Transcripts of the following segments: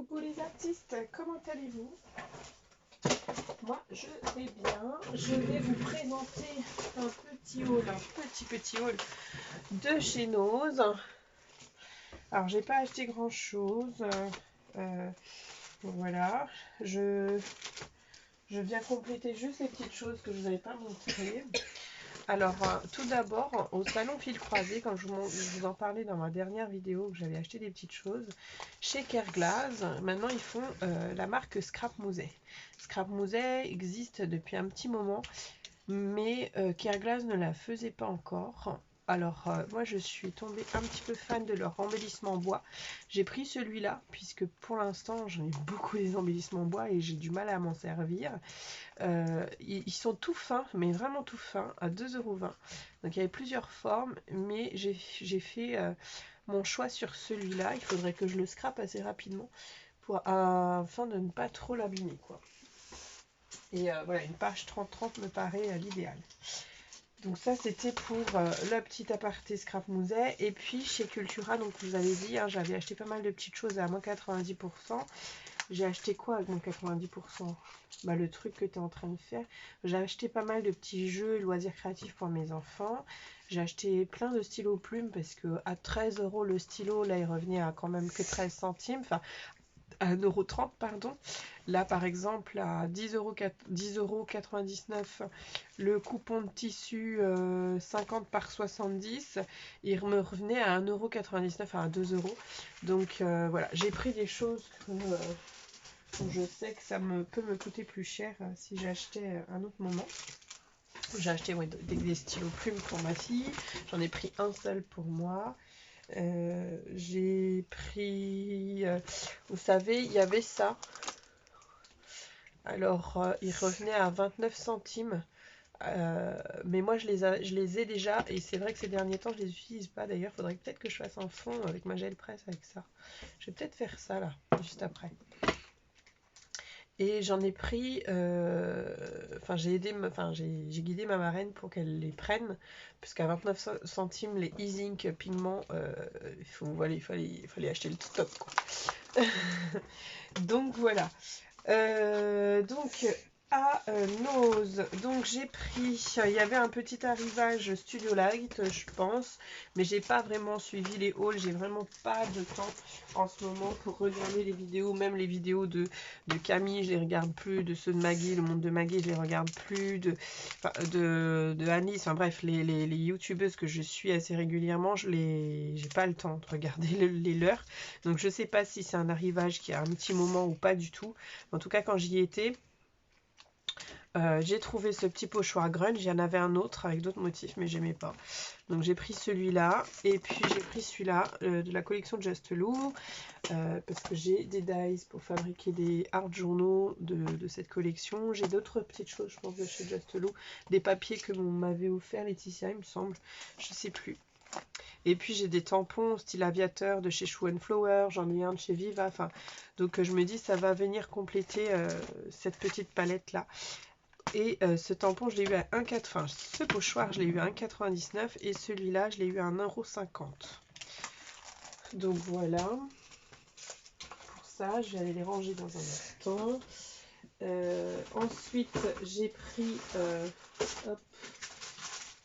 Coucou les artistes, comment allez-vous? Moi je vais bien. Je vais vous présenter un petit haul de chez Nose. Alors j'ai pas acheté grand chose. Voilà. Je viens compléter juste les petites choses que je vous avais pas montrées. Alors, tout d'abord, au salon Fil Croisé, comme je vous en parlais dans ma dernière vidéo, que j'avais acheté des petites choses, chez Kerglass, maintenant ils font la marque Scrap Musée. Scrap Musée existe depuis un petit moment, mais Kerglass ne la faisait pas encore. Alors, moi je suis tombée un petit peu fan de leur embellissement bois. J'ai pris celui-là, puisque pour l'instant j'en ai beaucoup des embellissements bois et j'ai du mal à m'en servir. Ils sont tout fins, mais vraiment tout fins, à 2,20 €. Donc il y avait plusieurs formes, mais j'ai fait mon choix sur celui-là. Il faudrait que je le scrape assez rapidement afin de ne pas trop l'abîmer, quoi. Et voilà, une page 30-30 me paraît l'idéal. Donc ça c'était pour le petit aparté Scrap Musée. Et puis chez Cultura, donc vous avez dit, hein, j'avais acheté pas mal de petites choses à moins 90%. J'ai acheté quoi avec mon 90%? Bah, le truc que tu es en train de faire. J'ai acheté pas mal de petits jeux et loisirs créatifs pour mes enfants. J'ai acheté plein de stylos plumes parce que à 13 € le stylo, là il revenait à quand même que 13 centimes. Enfin, à 1,30 € pardon. Là par exemple à 10,99 € le coupon de tissu 50 par 70, il me revenait à 1,99 € à 2 €. Donc voilà, j'ai pris des choses que je sais que ça peut me coûter plus cher si j'achetais à un autre moment. J'ai acheté des stylos plumes pour ma fille, j'en ai pris un seul pour moi. J'ai pris, vous savez, il y avait ça. Alors, il revenait à 29 centimes. Mais moi, je les ai déjà. Et c'est vrai que ces derniers temps, je les utilise pas. D'ailleurs, il faudrait peut-être que je fasse un fond avec ma gel presse avec ça. Je vais peut-être faire ça, là, juste après. Et j'en ai pris, j'ai guidé ma marraine pour qu'elle les prenne, puisqu'à 29 centimes les e-ink pigments, il fallait acheter le stock, quoi. Donc voilà. Donc à Nose, donc j'ai pris, il y avait un petit arrivage Studio Light, je pense, mais j'ai pas vraiment suivi les hauls, j'ai vraiment pas de temps en ce moment pour regarder les vidéos, même les vidéos de Camille, je les regarde plus, de ceux de Maggie, le monde de Maggie, je les regarde plus, de Anis, enfin bref, les youtubeuses que je suis assez régulièrement, j'ai pas le temps de regarder les leurs, donc je sais pas si c'est un arrivage qui a un petit moment ou pas du tout. En tout cas, quand j'y étais, j'ai trouvé ce petit pochoir grunge. Il y en avait un autre avec d'autres motifs, mais j'aimais pas. Donc j'ai pris celui-là. Et puis j'ai pris celui-là de la collection Just Lou. Parce que j'ai des dies pour fabriquer des art journaux de cette collection. J'ai d'autres petites choses, je pense, de chez Just Lou. Des papiers que m'avait offert Laetitia, il me semble. Je sais plus. Et puis j'ai des tampons style aviateur de chez Shoe & Flower, j'en ai un de chez Viva, enfin, donc je me dis ça va venir compléter cette petite palette là. Et ce tampon je l'ai eu à 1,4, enfin ce pochoir je l'ai eu à 1,99 € et celui-là je l'ai eu à 1,50 €. Donc voilà, pour ça je vais aller les ranger dans un instant. Ensuite j'ai pris,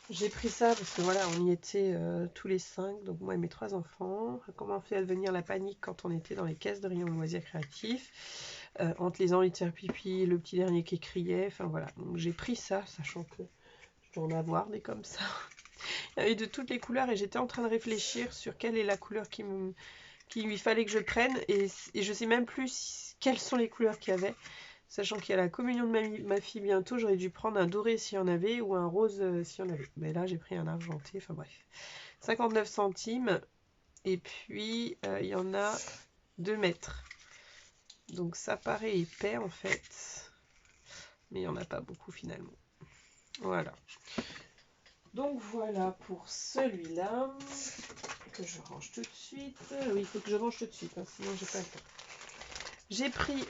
j'ai pris ça parce que voilà, on y était tous les 5, donc moi et mes 3 enfants. Comment fait advenir la panique quand on était dans les caisses de rayon de loisirs créatifs, entre les envies de faire pipi, le petit dernier qui criait, enfin voilà. Donc j'ai pris ça, sachant que je dois en avoir des comme ça. Il y avait de toutes les couleurs et j'étais en train de réfléchir sur quelle est la couleur qu'il lui fallait que je prenne et je sais même plus quelles sont les couleurs qu'il y avait. Sachant qu'il y a la communion de ma fille bientôt, j'aurais dû prendre un doré s'il y en avait ou un rose s'il y en avait. Mais là, j'ai pris un argenté, enfin bref. 59 centimes. Et puis, il y en a 2 mètres. Donc, ça paraît épais en fait. Mais il n'y en a pas beaucoup finalement. Voilà. Donc, voilà pour celui-là. Que je range tout de suite. Oui, il faut que je range tout de suite, hein, sinon j'ai pas le temps. J'ai pris...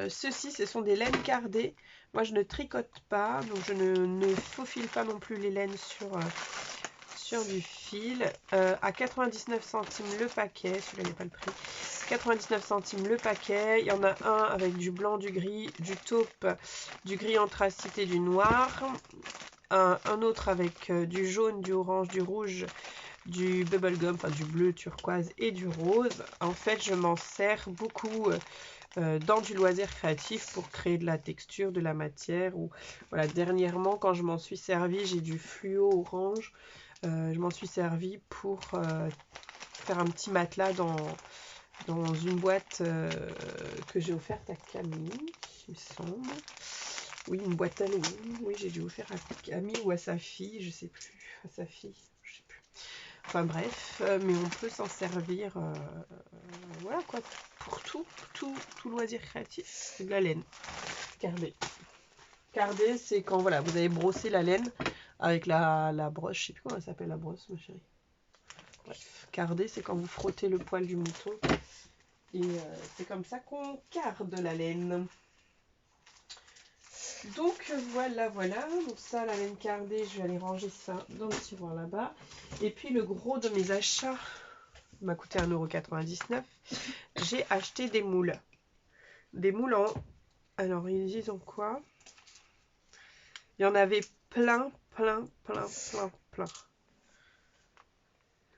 ceux-ci, ce sont des laines cardées. Moi, je ne tricote pas, donc je ne faufile pas non plus les laines sur du fil. À 99 centimes le paquet, celui-là n'est pas le prix. 99 centimes le paquet. Il y en a un avec du blanc, du gris, du taupe, du gris anthracite et du noir. Un autre avec du jaune, du orange, du rouge, du bubblegum, enfin du bleu turquoise et du rose. En fait, je m'en sers beaucoup dans du loisir créatif pour créer de la texture, de la matière. Ou voilà, dernièrement, quand je m'en suis servi, j'ai du fluo orange. Je m'en suis servi pour faire un petit matelas dans une boîte que j'ai offerte à Camille, il me semble. Oui, une boîte Halloween. Oui, j'ai dû offrir à Camille ou à sa fille, je sais plus. À sa fille, je sais plus. Enfin bref, mais on peut s'en servir, voilà quoi, pour tout loisir créatif. C'est de la laine. Cardé. Cardé, c'est quand voilà, vous avez brossé la laine avec la brosse, je sais plus comment elle s'appelle la brosse, ma chérie. Bref, carder, c'est quand vous frottez le poil du mouton. Et c'est comme ça qu'on carde la laine. Donc voilà. Donc ça, la laine cardée, je vais aller ranger ça dans le tiroir là-bas. Et puis le gros de mes achats m'a coûté 1,99 €. J'ai acheté des moules. Des moules en... Alors, ils disent en quoi? Il y en avait plein.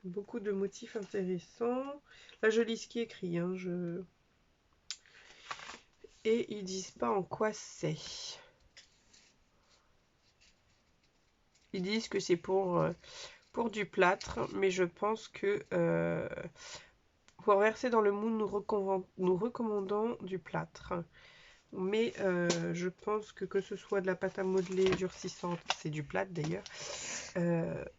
Beaucoup de motifs intéressants. Là, je lis ce qui est écrit. Hein, Et ils disent pas en quoi c'est. Ils disent que c'est pour du plâtre, mais je pense que pour verser dans le moule, nous recommandons du plâtre. Mais je pense que ce soit de la pâte à modeler durcissante, c'est du plâtre d'ailleurs,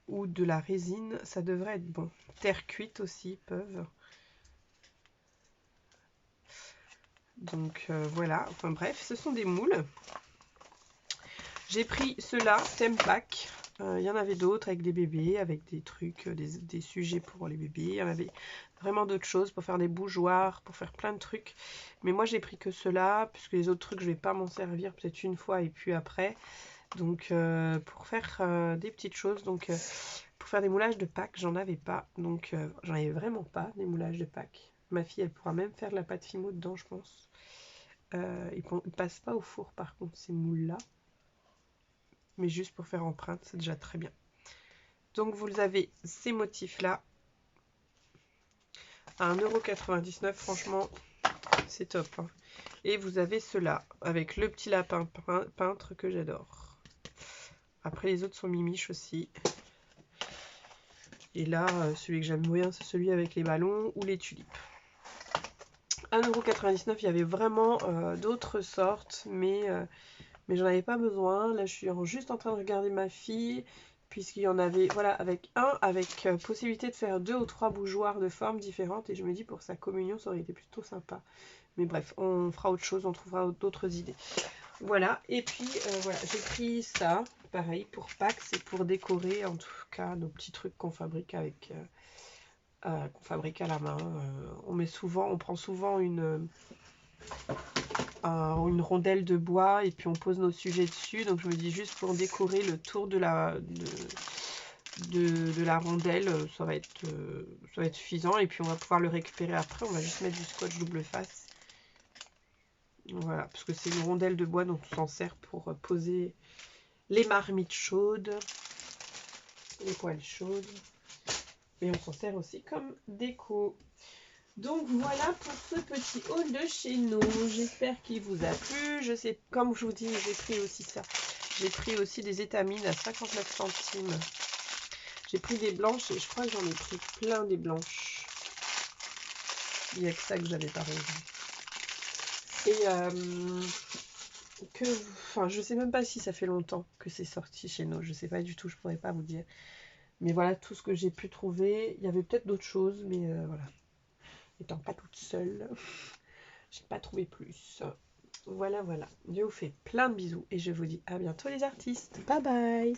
ou de la résine, ça devrait être bon. Terre cuite aussi peuvent. Donc voilà, enfin bref, ce sont des moules. J'ai pris ceux-là, Thème Pack. Il y en avait d'autres avec des bébés, avec des trucs, des sujets pour les bébés. Il y en avait vraiment d'autres choses pour faire des bougeoirs, pour faire plein de trucs. Mais moi, j'ai pris que ceux-là, puisque les autres trucs, je vais pas m'en servir peut-être une fois et puis après. Donc, pour faire des petites choses. Donc, pour faire des moulages de Pâques, j'en avais pas. Donc, j'en avais vraiment pas, des moulages de Pâques. Ma fille, elle pourra même faire de la pâte fimo dedans, je pense. Ils ne passent pas au four, par contre, ces moules-là. Mais juste pour faire empreinte, c'est déjà très bien. Donc vous avez ces motifs là à 1,99 €, franchement c'est top, hein. Et vous avez ceux-là avec le petit lapin peintre que j'adore. Après les autres sont mimiches aussi. Et là celui que j'aime bien c'est celui avec les ballons ou les tulipes. 1,99 €, il y avait vraiment d'autres sortes, mais j'en avais pas besoin. Là je suis juste en train de regarder ma fille, puisqu'il y en avait, voilà, avec possibilité de faire 2 ou 3 bougeoirs de formes différentes, et je me dis pour sa communion ça aurait été plutôt sympa. Mais bref, on fera autre chose, on trouvera d'autres idées. Voilà, et puis voilà, j'ai pris ça, pareil, pour Pâques, c'est pour décorer en tout cas nos petits trucs qu'on fabrique avec... qu'on fabrique à la main. On prend souvent une rondelle de bois et puis on pose nos sujets dessus. Donc je me dis juste pour décorer le tour de la rondelle, ça va être suffisant. Et puis on va pouvoir le récupérer après. On va juste mettre du scotch double face. Voilà, parce que c'est une rondelle de bois dont on s'en sert pour poser les marmites chaudes, les poêles chaudes. Et on s'en sert aussi comme déco. Donc voilà pour ce petit haul de chez nous. J'espère qu'il vous a plu. Je sais, comme je vous dis, j'ai pris aussi ça. J'ai pris aussi des étamines à 59 centimes. J'ai pris des blanches et je crois que j'en ai pris plein des blanches. Il n'y a que ça que j'avais pas rangé. Et enfin, je sais même pas si ça fait longtemps que c'est sorti chez nous. Je sais pas du tout, je pourrais pas vous dire. Mais voilà tout ce que j'ai pu trouver. Il y avait peut-être d'autres choses, mais voilà. Étant pas toute seule, j'ai pas trouvé plus. Voilà. Je vous fais plein de bisous et je vous dis à bientôt les artistes. Bye bye.